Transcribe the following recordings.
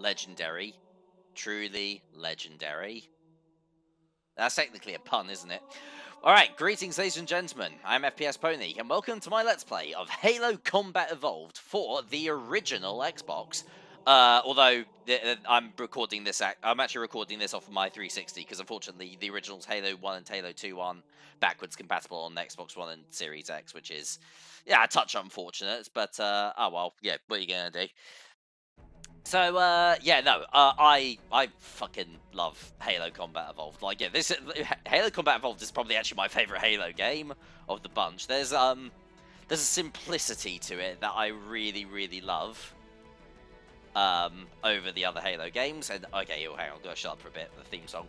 legendary. Truly legendary. That's technically a pun, isn't it? Alright, greetings ladies and gentlemen, I'm FPSPwny, and welcome to my Let's Play of Halo Combat Evolved for the original Xbox. Although, I'm actually recording this off of my 360, because unfortunately the originals Halo 1 and Halo 2 aren't backwards compatible on Xbox One and Series X, which is, yeah, a touch unfortunate, but, oh well, yeah, what are you gonna do? So, yeah, no, I fucking love Halo Combat Evolved. Like, yeah, Halo Combat Evolved is probably actually my favorite Halo game of the bunch. There's a simplicity to it that I really, really love, over the other Halo games. And, okay, hang on, I'm gonna shut up for a bit, the theme song.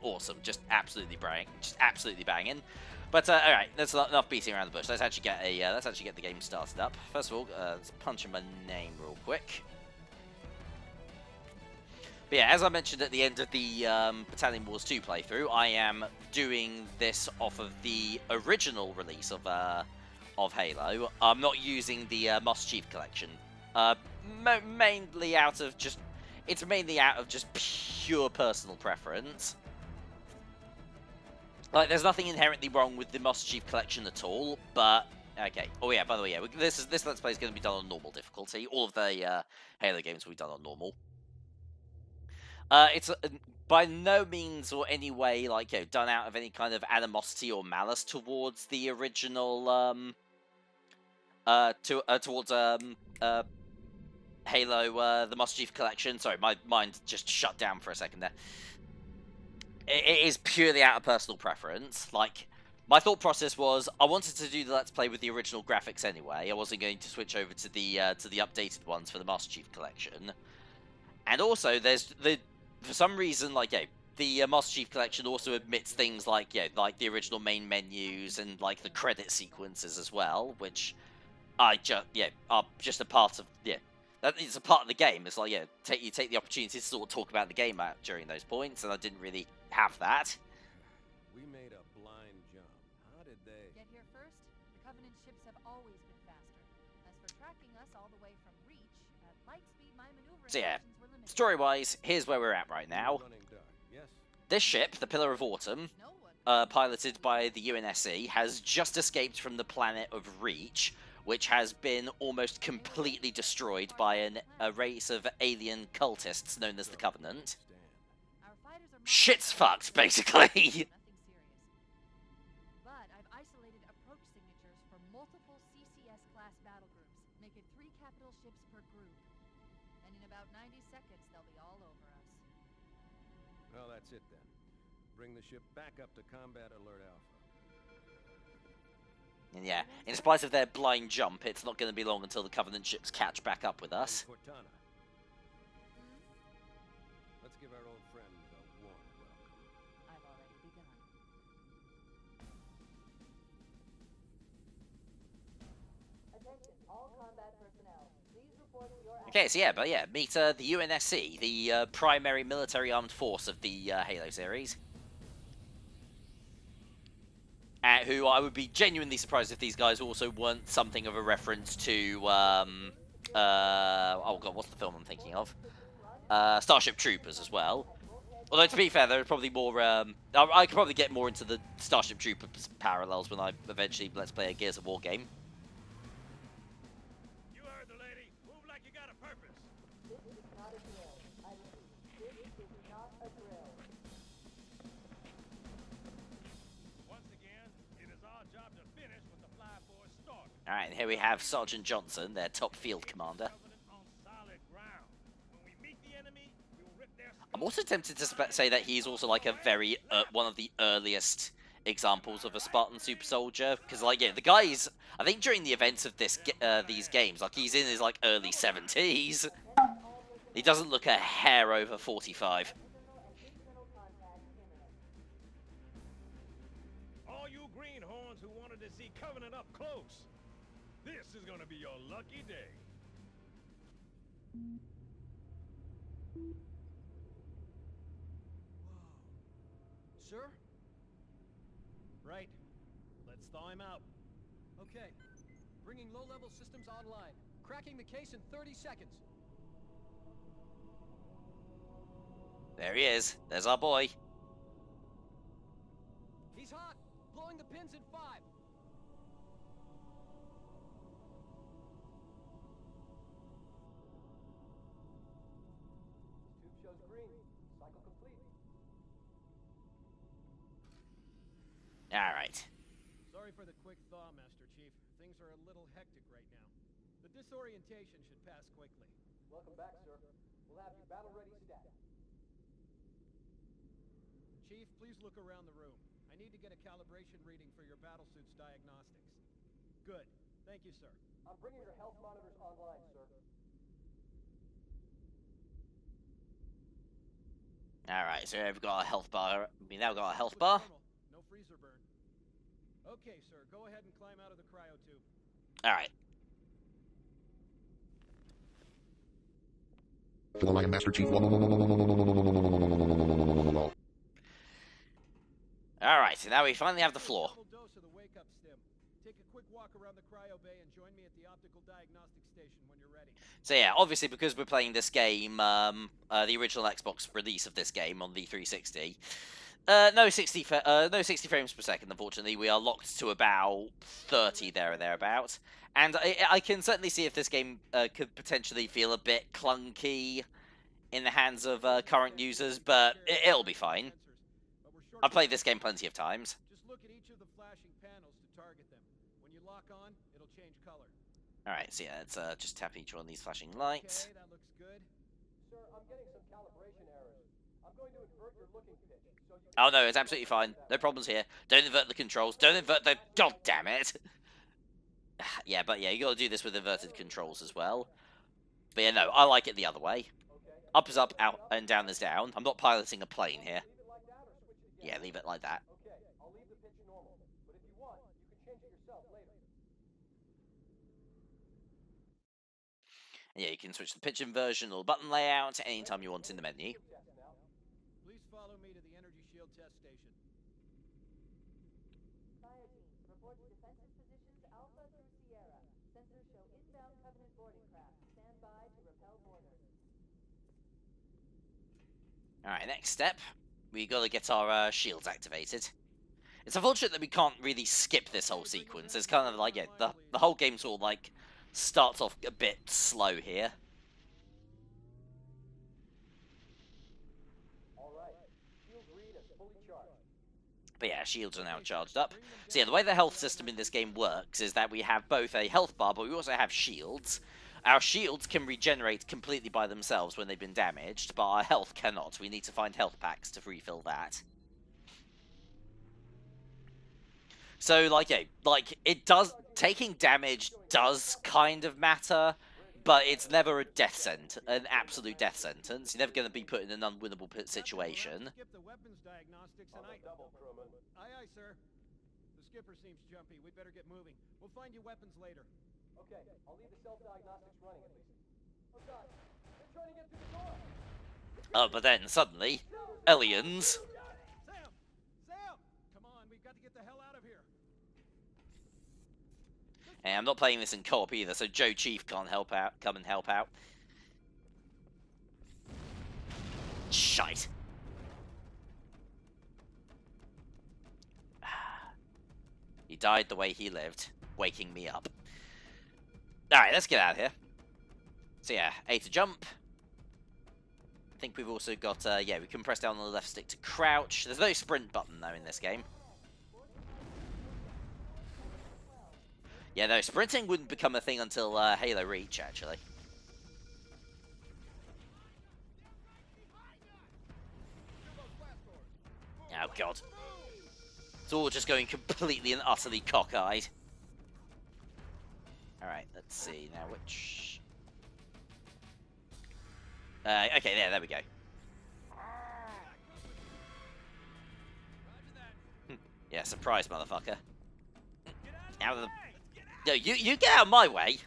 Awesome, just absolutely banging. But alright, that's enough beating around the bush. Let's actually get the game started up. First of all, let's punch in my name real quick. But yeah, as I mentioned at the end of the Battalion Wars 2 playthrough, I am doing this off of the original release of Halo. I'm not using the Master Chief Collection, mainly out of just pure personal preference. Like, there's nothing inherently wrong with the Master Chief Collection at all, but okay. Oh yeah, by the way, yeah, this Let's Play is going to be done on normal difficulty. All of the Halo games will be done on normal. It's by no means or any way, like, you know, done out of any kind of animosity or malice towards the original, towards Halo, the Master Chief Collection. Sorry, my mind just shut down for a second there. It is purely out of personal preference. Like, my thought process was, I wanted to do the Let's Play with the original graphics anyway. I wasn't going to switch over to the updated ones for the Master Chief Collection. And also, for some reason, like, yeah, the Master Chief Collection also admits things like, yeah, like the original main menus and like the credit sequences as well, which are just a part of, yeah. It's a part of the game. It's like, yeah, you take the opportunity to sort of talk about the game out during those points, and I didn't really have that. We made a blind jump. How did they get here first? The Covenant ships have always been faster. As for tracking us all the way from Reach, at light speed, my maneuvering So yeah, options were limited. story-wise, here's where we're at right now. Yes. This ship, the Pillar of Autumn, piloted by the UNSC, has just escaped from the planet of Reach, which has been almost completely destroyed by a race of alien cultists known as the Covenant. Shit's fucked, basically. But I've isolated approach signatures for multiple CCS-class battle groups. Make it 3 capital ships per group. And in about 90 seconds, they'll be all over us. Well, that's it then. Bring the ship back up to Combat Alert Alpha. And yeah, in spite of their blind jump, it's not going to be long until the Covenant ships catch back up with us. Cortana. Let's give our old friend a warm welcome. I've already begun. Attention, all combat personnel. Please report your Okay, so yeah, meet the UNSC, the primary military armed force of the Halo series. Who I would be genuinely surprised if these guys also weren't something of a reference to, oh god, what's the film I'm thinking of? Starship Troopers as well. Although, to be fair, there are probably more, I could probably get more into the Starship Troopers parallels when I eventually Let's Play a Gears of War game. You heard the lady. Move like you got a purpose. This is not a drill. I repeat, this is not a drill. Once again, it is our job to finish what the fly boys started. Alright, and here we have Sergeant Johnson, their top field commander. I'm also tempted to say that he's also like a very, one of the earliest examples of a Spartan super soldier, because like, yeah, the guy's, I think during the events of these games, like, he's in his like early 70s. He doesn't look a hair over 45. All you greenhorns who wanted to see Covenant up close, this is gonna be your lucky day. Sir? Right. Let's thaw him out. Okay. Bringing low-level systems online. Cracking the case in 30 seconds. There he is. There's our boy. He's hot. Blowing the pins in 5. Tube shows green. Cycle complete. Alright. Sorry for the quick thaw, Master Chief. Things are a little hectic right now. The disorientation should pass quickly. Welcome back, sir. We'll have you battle-ready stat. Chief, please look around the room. I need to get a calibration reading for your battlesuit's diagnostics. Good. Thank you, sir. I'm bringing your health monitors online, sir. Alright, so we've got a health bar. We now got a health bar. No freezer burn. Okay, sir. Go ahead and climb out of the cryo tube. Alright. Hello, I am Master Chief. Alright, so now we finally have the floor. Double dose of the wake-up stim. Take a quick walk around the cryo bay and join me at the optical diagnostic station when you're ready. So yeah, obviously because we're playing this game, the original Xbox release of this game on the 360, no 60 frames per second, unfortunately. We are locked to about 30 there or thereabouts. And I can certainly see if this game could potentially feel a bit clunky in the hands of current users, but it'll be fine. I've played this game plenty of times. Just look at each of the flashing panels to target them. When you lock on, it'll change color. Alright, so yeah, let's just tap each one of these flashing lights. Okay, that looks good. Sir, I'm getting some calibration errors. I'm going to invert your looking pitch, so you Oh no, it's absolutely fine. No problems here. Don't invert the controls. Don't invert the... God damn it! Yeah, but yeah, you gotta do this with inverted controls as well. But yeah, no, I like it the other way. Up is up, out and down is down. I'm not piloting a plane here. Yeah, leave it like that. Okay, I'll leave the pitch normal. But if you want, you can change it yourself later. And yeah, you can switch the pitch inversion or button layout anytime you want in the menu. Please follow me to the energy shield test station. Fire team, report to defensive positions Alpha through Sierra. Sensors show inbound Covenant boarding craft. Stand by to repel boarders. Alright, next step. We gotta get our shields activated. It's unfortunate that we can't really skip this whole sequence. It's kind of like, yeah, the whole game sort of like starts off a bit slow here. Alright, shield read is fully charged. But yeah, shields are now charged up. So yeah, the way the health system in this game works is that we have both a health bar, but we also have shields. Our shields can regenerate completely by themselves when they've been damaged, but our health cannot. We need to find health packs to refill that. So, like, yeah, it does... Taking damage does kind of matter, but it's never a death sentence, an absolute death sentence. You're never going to be put in an unwinnable situation. Skip the weapons diagnostics and Double, crewman. Aye, aye, sir. The skipper seems jumpy. We'd better get moving. We'll find you weapons later. Okay, I'll leave the self-diagnostics running at least. Oh god, they're trying to get through the door! Oh, but then, suddenly, aliens... Sam! Sam! Come on, we've got to get the hell out of here. Hey, I'm not playing this in co-op either, so Joe Chief can't help out. Come and help out. Shite. He died the way he lived, waking me up. Alright, let's get out of here. So yeah, A to jump. I think we've also got, yeah, we can press down on the left stick to crouch. There's no sprint button, though, in this game. Yeah, no, sprinting wouldn't become a thing until Halo Reach, actually. Oh, God. It's all just going completely and utterly cockeyed. Alright, let's see now which... okay, there we go. Yeah, surprise, motherfucker. Out of the... No, you get out of my way!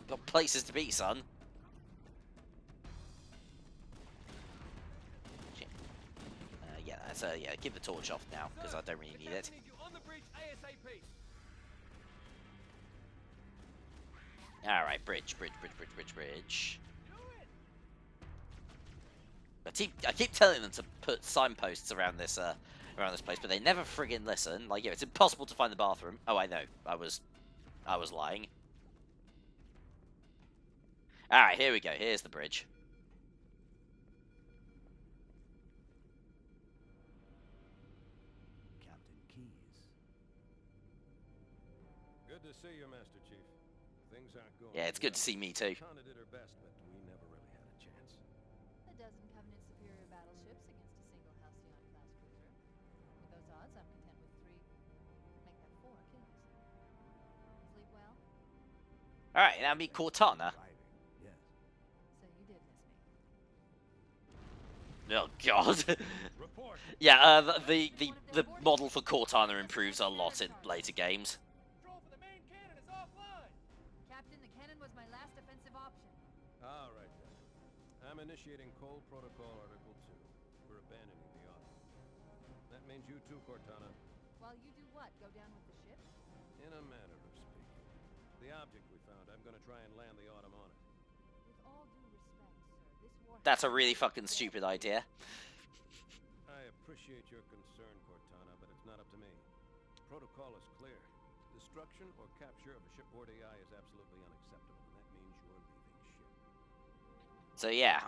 Got places to be, son. let's yeah, keep the torch off now, because I don't really need it. Need you on the breach ASAP. Alright, bridge. I keep telling them to put signposts around this place, but they never friggin' listen. Like, yeah, it's impossible to find the bathroom. Oh, I know. I was lying. Alright, here we go. Here's the bridge. Captain Keyes. Good to see you, Master Chief. Things aren't going. Yeah, it's good to see me too. Cortana did her best, but we never really had a chance. A dozen Covenant superior battleships against a single Halcyon-class cruiser. With those odds, I'm content with 3. Make that 4 kills. Sleep well? Alright, now meet Cortana. Yes. So you did miss me. Oh god. Report. Yeah, the model for Cortana improves a lot in later games. Control for the main cannon is offline. Captain, the cannon was my last offensive option. All right, then. I'm initiating Cold Protocol Article 2. We're abandoning the Autumn. That means you too, Cortana. While you do what? Go down with the ship? In a manner of speaking. The object we found, I'm gonna try and land the Autumn on it. With all due respect, sir, this war... That's a really fucking stupid idea. I appreciate your concern, Cortana, but it's not up to me. Protocol is clear. Destruction or capture of a shipboard AI is absolutely unacceptable, and that means you're leaving ship. So yeah,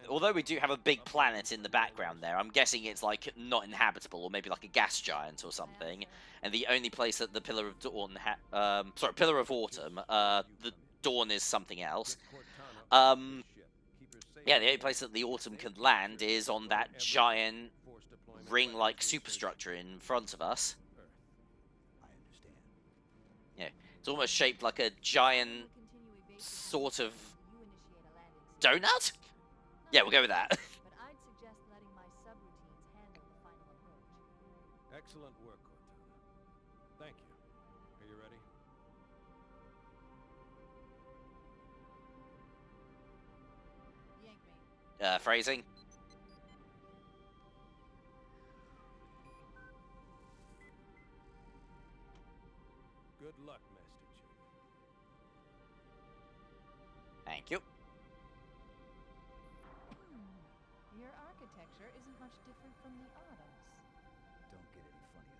although we do have a big planet in the background there, I'm guessing it's like not inhabitable, or maybe like a gas giant or something. And the only place that the Pillar of Dawn, Pillar of Autumn, the Dawn is something else. Yeah, the only place that the Autumn can land is on that giant ring-like superstructure in front of us. I understand. Yeah, it's almost shaped like a giant sort of donut? Yeah, we'll go with that. But I'd suggest letting my subroutines handle the final approach. Excellent work, Cortana. Thank you. Are you ready? Yank me. Phrasing. Good luck, Master Chief. Thank you. Your architecture isn't much different from the Autumn's. Don't get any funny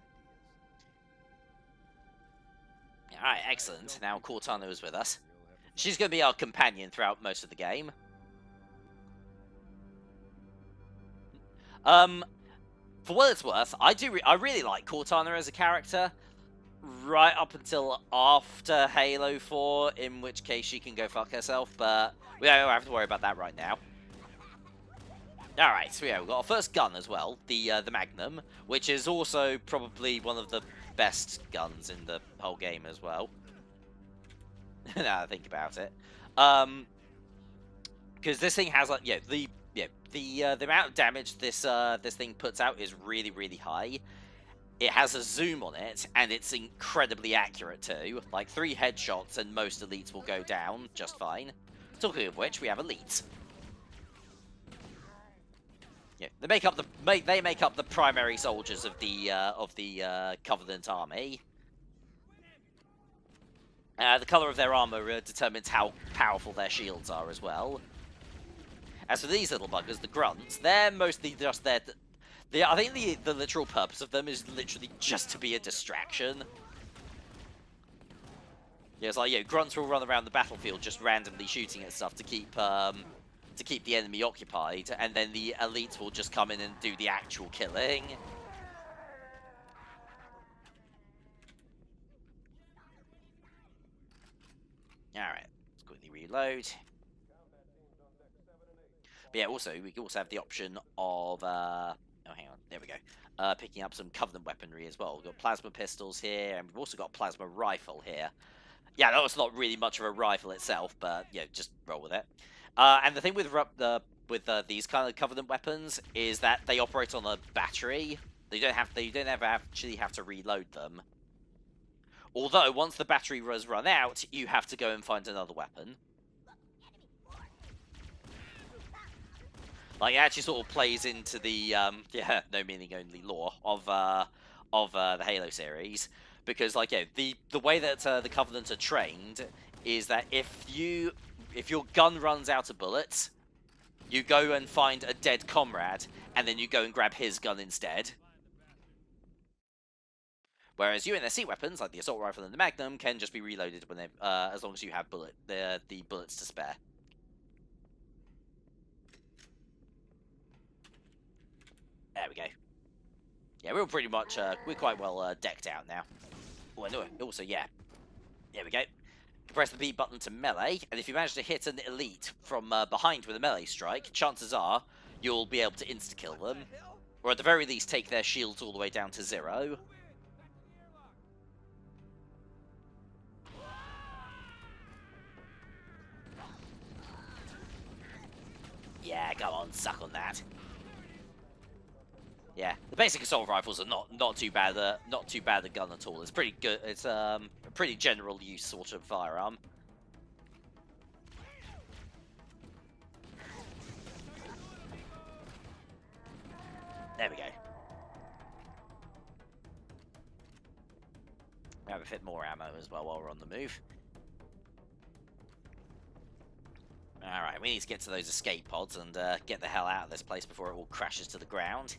ideas. Alright, excellent. Now Cortana is with us. She's going to be our companion throughout most of the game. For what it's worth, I really like Cortana as a character, right up until after Halo 4, in which case she can go fuck herself, but we don't have to worry about that right now. Alright, so yeah, we've got our first gun as well, the Magnum, which is also probably one of the best guns in the whole game as well. Now that I think about it. Because this thing has, like, the amount of damage this thing puts out is really, really high. It has a zoom on it, and it's incredibly accurate too. Like 3 headshots and most elites will go down just fine. Talking of which, we have elites. Yeah, they make up the primary soldiers of the Covenant army. The color of their armor determines how powerful their shields are as well. As for these little buggers, the grunts, they're mostly just there. I think the literal purpose of them is literally just to be a distraction. Yeah, it's like, grunts will run around the battlefield just randomly shooting at stuff to keep the enemy occupied, and then the elites will just come in and do the actual killing. Alright, let's quickly reload. But yeah, we can also have the option of, oh, hang on, there we go. Picking up some Covenant weaponry as well. We've got plasma pistols here, and we've also got a plasma rifle here. Yeah, that was not really much of a rifle itself, but, just roll with it. And the thing with these kind of Covenant weapons is that they operate on a battery. You don't ever actually have to reload them. Although, once the battery was run out, you have to go and find another weapon. Like, it actually sort of plays into the, yeah, no meaning only lore of the Halo series. Because, like, yeah, the way that the Covenant are trained is that if your gun runs out of bullets, you go and find a dead comrade, and then you go and grab his gun instead. Whereas UNSC weapons, like the assault rifle and the Magnum, can just be reloaded when as long as you have the bullets to spare. There we go. Yeah, we're pretty much we're quite well decked out now. Oh, I know. Also, yeah. There we go. You press the B button to melee, and if you manage to hit an elite from behind with a melee strike, chances are you'll be able to insta-kill them, or at the very least take their shields all the way down to 0. Yeah, come on, suck on that. Yeah, the basic assault rifles are not too bad. Not too bad a gun at all. It's pretty good. It's a pretty general use sort of firearm. There we go. We have a bit more ammo as well while we're on the move. Alright, we need to get to those escape pods and get the hell out of this place before it all crashes to the ground.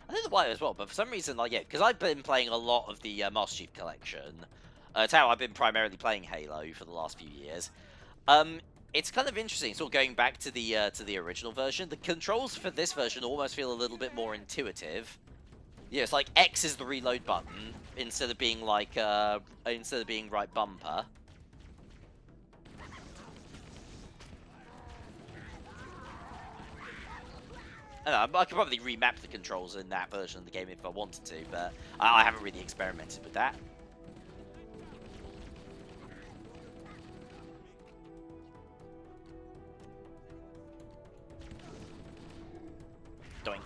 I don't know why as well, but for some reason, like, yeah, because I've been playing a lot of the Master Chief Collection. It's how I've been primarily playing Halo for the last few years. It's kind of interesting, sort of going back to the original version. The controls for this version almost feel a little bit more intuitive. Yeah, it's like X is the reload button instead of being like right bumper. I don't know, I could probably remap the controls in that version of the game if I wanted to, but I haven't really experimented with that. Doink.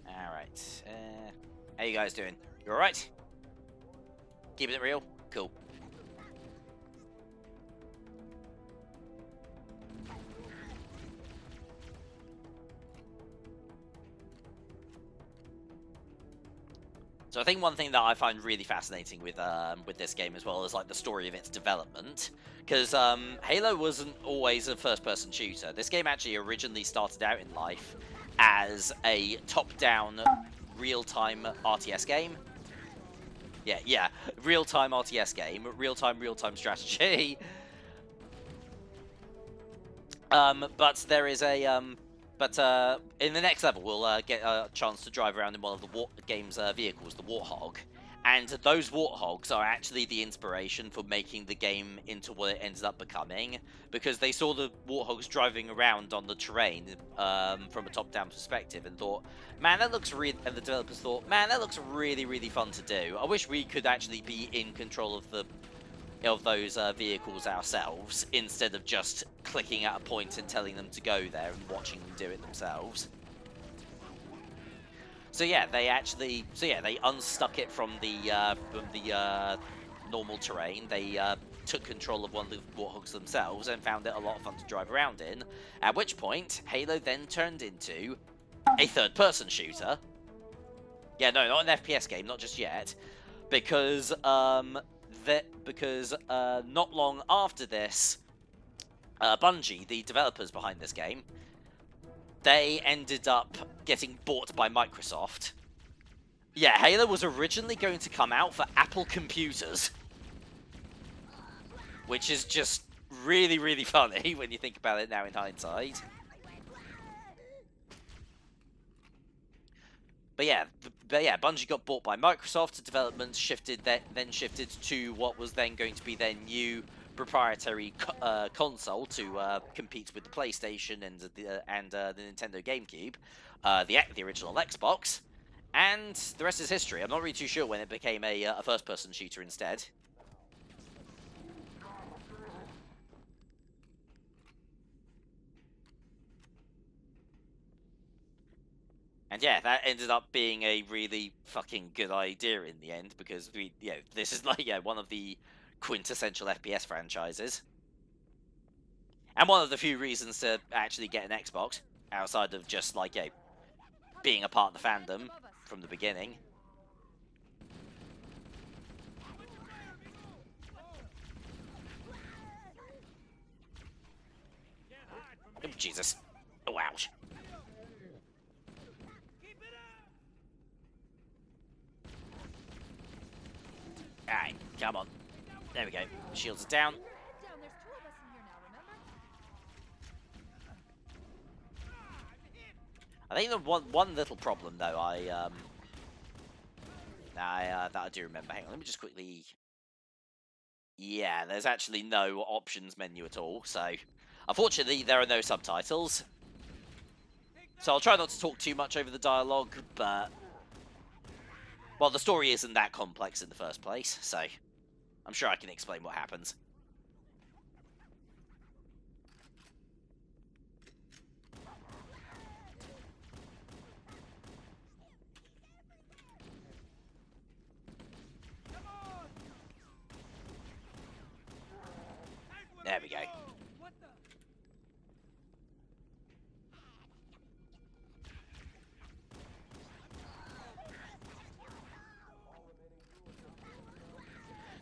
Alright. How you guys doing? You alright? Keeping it real? Cool. So I think one thing that I find really fascinating with this game as well is like the story of its development, because Halo wasn't always a first-person shooter. This game actually originally started out in life as a top-down real-time RTS game. Yeah, real-time RTS game, real-time strategy. But there is a in the next level, we'll get a chance to drive around in one of the game's vehicles, the Warthog. And those Warthogs are actually the inspiration for making the game into what it ended up becoming. Because they saw the Warthogs driving around on the terrain from a top-down perspective and thought, man, that looks really... And the developers thought, man, that looks really, really fun to do. I wish we could actually be in control of those vehicles ourselves, instead of just clicking at a point and telling them to go there and watching them do it themselves. So yeah, they unstuck it from the normal terrain. They took control of one of the Warthogs themselves and found it a lot of fun to drive around in. At which point, Halo then turned into a third-person shooter. Yeah, no, not an FPS game, not just yet, because not long after this, Bungie, the developers behind this game, they ended up getting bought by Microsoft. Yeah, Halo was originally going to come out for Apple computers, which is just really, really funny when you think about it now in hindsight. But yeah, Bungie got bought by Microsoft. Development then shifted to what was then going to be their new proprietary console to compete with the PlayStation and the Nintendo GameCube, the original Xbox, and the rest is history. I'm not really too sure when it became a first-person shooter instead. And yeah, that ended up being a really fucking good idea in the end, because this is like one of the quintessential FPS franchises, and one of the few reasons to actually get an Xbox outside of just like being a part of the fandom from the beginning. Oh, Jesus. Oh, ouch. Alright, come on. There we go. Shields are down. Down, there's two of us in here now, remember? I think the one little problem though, that I do remember. Hang on, let me just quickly. Yeah, there's actually no options menu at all. So, unfortunately, there are no subtitles. So I'll try not to talk too much over the dialogue, but well, the story isn't that complex in the first place, so I'm sure I can explain what happens. There we go.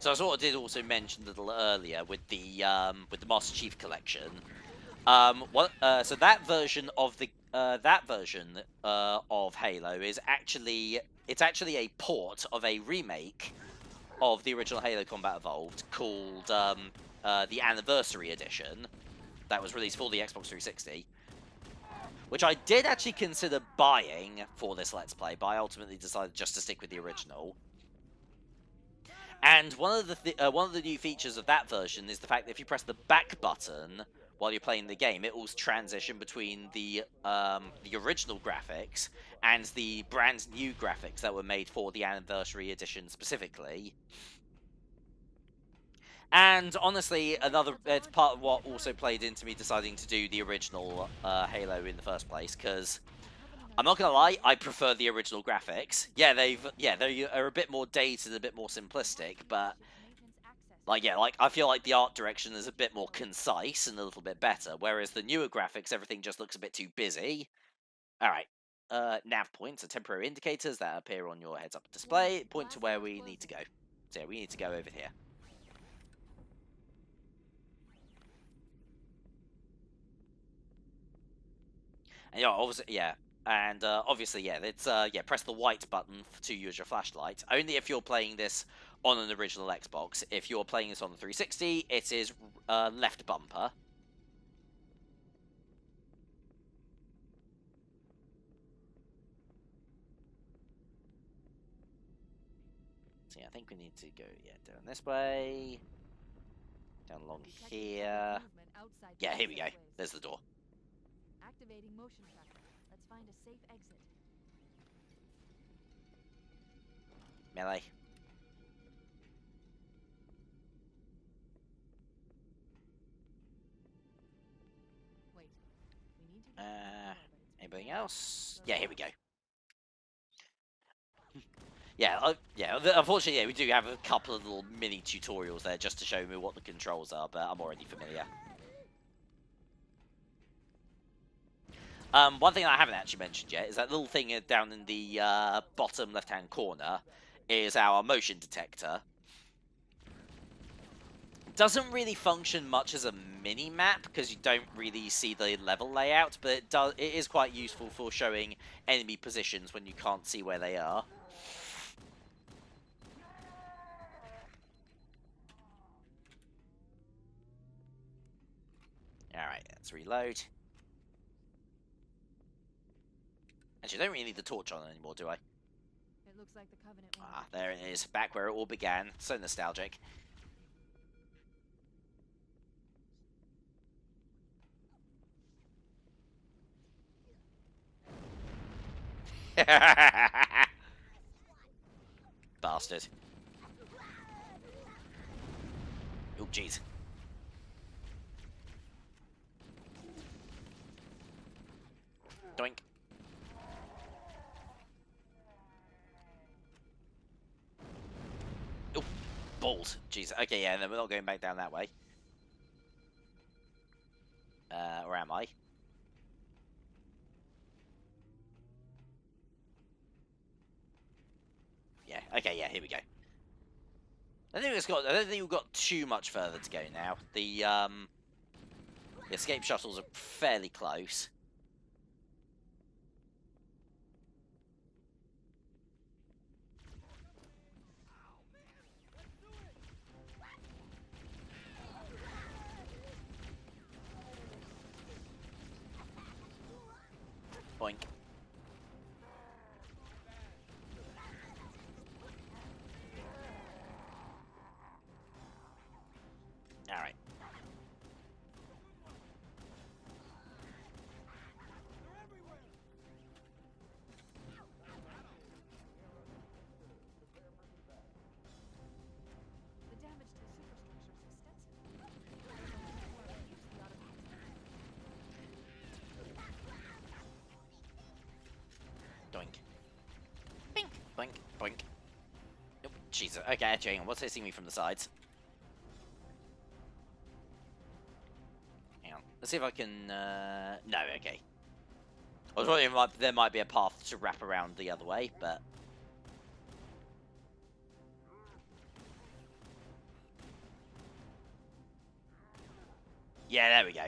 So I sort of did also mention a little earlier with the Master Chief Collection. So that version of of Halo is actually a port of a remake of the original Halo Combat Evolved called the Anniversary Edition that was released for the Xbox 360, which I did actually consider buying for this Let's Play, but I ultimately decided just to stick with the original. And one of the new features of that version is the fact that if you press the back button while you're playing the game, it will transition between the original graphics and the brand new graphics that were made for the Anniversary Edition specifically. And honestly, it's part of what also played into me deciding to do the original Halo in the first place, because I'm not gonna lie, I prefer the original graphics. Yeah, they are a bit more dated, a bit more simplistic, but I feel like the art direction is a bit more concise and a little bit better, whereas the newer graphics, everything just looks a bit too busy. Alright, nav points are temporary indicators that appear on your heads-up display, point to where we need to go. So yeah, we need to go over here. And obviously, it's press the white button to use your flashlight. Only if you're playing this on an original Xbox. If you're playing this on the 360, it is left bumper. So yeah, I think we need to go down this way, down along here. Yeah, here we go. There's the door. Activating motion tracker. Let's find a safe exit. Melee. Wait. We need to Anything else? Yeah, here we go. Unfortunately, we do have a couple of little mini tutorials there just to show me what the controls are, but I'm already familiar. One thing I haven't actually mentioned yet is that little thing down in the bottom left-hand corner is our motion detector. Doesn't really function much as a mini-map because you don't really see the level layout, but it is quite useful for showing enemy positions when you can't see where they are. Alright, let's reload. Actually, I don't really need the torch on anymore, do I? It looks like the Covenant. Ah, there it is. Back where it all began. So nostalgic. Bastard. Oh, jeez. Doink. balls. Jeez. Okay, yeah, then we're not going back down that way. Or am I? Yeah. Okay. Yeah. Here we go. I don't think we've got too much further to go now. The escape shuttles are fairly close. Boink. Alright. The damage to the superstructure is extensive. Doink. Bink. Boink. Boink. Nope. Jesus. Okay, actually, hang on. What's hitting me from the sides? Hang on. Let's see if I can, no, okay. I was wondering if there might be a path to wrap around the other way, but... Yeah, there we go.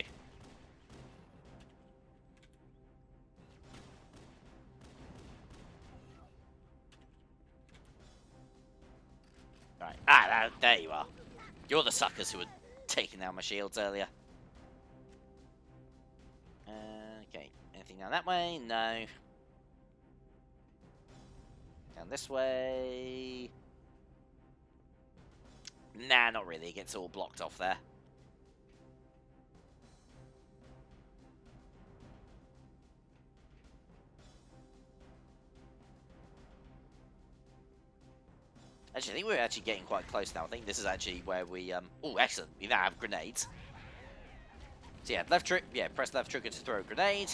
Right. Ah, there you are. You're the suckers who were taking down my shields earlier. Okay. Anything down that way? No. Down this way? Nah, not really. It gets all blocked off there. Actually, I think we're actually getting quite close now. I think this is actually where we, oh, excellent. We now have grenades. So yeah, press left trigger to throw a grenade.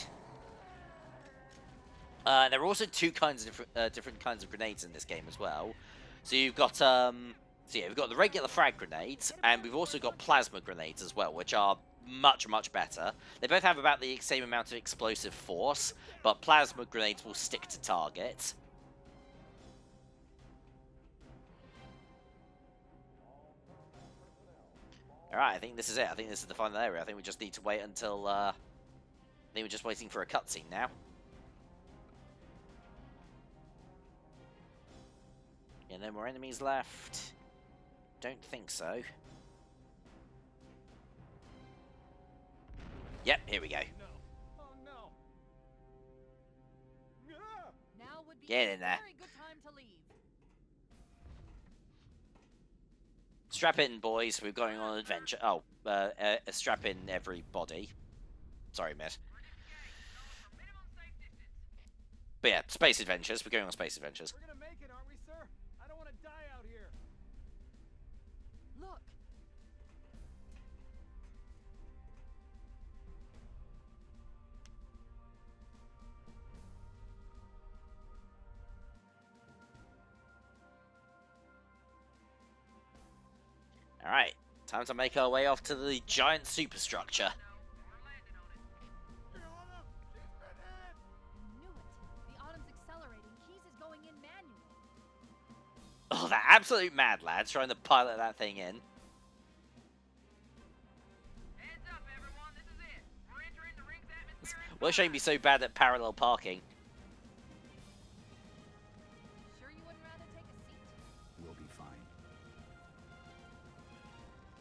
There are also two kinds of different kinds of grenades in this game as well. So you've got, we've got the regular frag grenades, and we've also got plasma grenades as well, which are much, much better. They both have about the same amount of explosive force, but plasma grenades will stick to target. Alright, I think this is it. I think this is the final area. I think we just need to wait until, I think we're just waiting for a cutscene now. Yeah, no more enemies left. Don't think so. Yep, here we go. No. Oh no. Ah! Now would be Get a in there. very good time to leave. Strap in, boys. We're going on an adventure. Oh, strap in everybody. Sorry, miss. But yeah, space adventures. We're going on space adventures. We're gonna make it, aren't we, sir? I don't want to die out here. Look. Alright, time to make our way off to the giant superstructure. I knew it. The Autumn's accelerating. Keys is going in manually. Oh, that absolute mad lad's trying to pilot that thing in. Heads up, everyone. This is it. We're entering the ring's atmosphere. What a shame he's so bad at parallel parking. Sure you wouldn't rather take a seat? We'll be fine.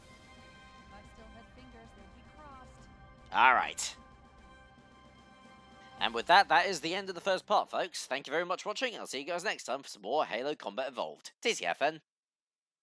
If I still had fingers, they'd be crossed. Alright. And with that, that is the end of the first part, folks. Thank you very much for watching. I'll see you guys next time for some more Halo Combat Evolved. TCFN.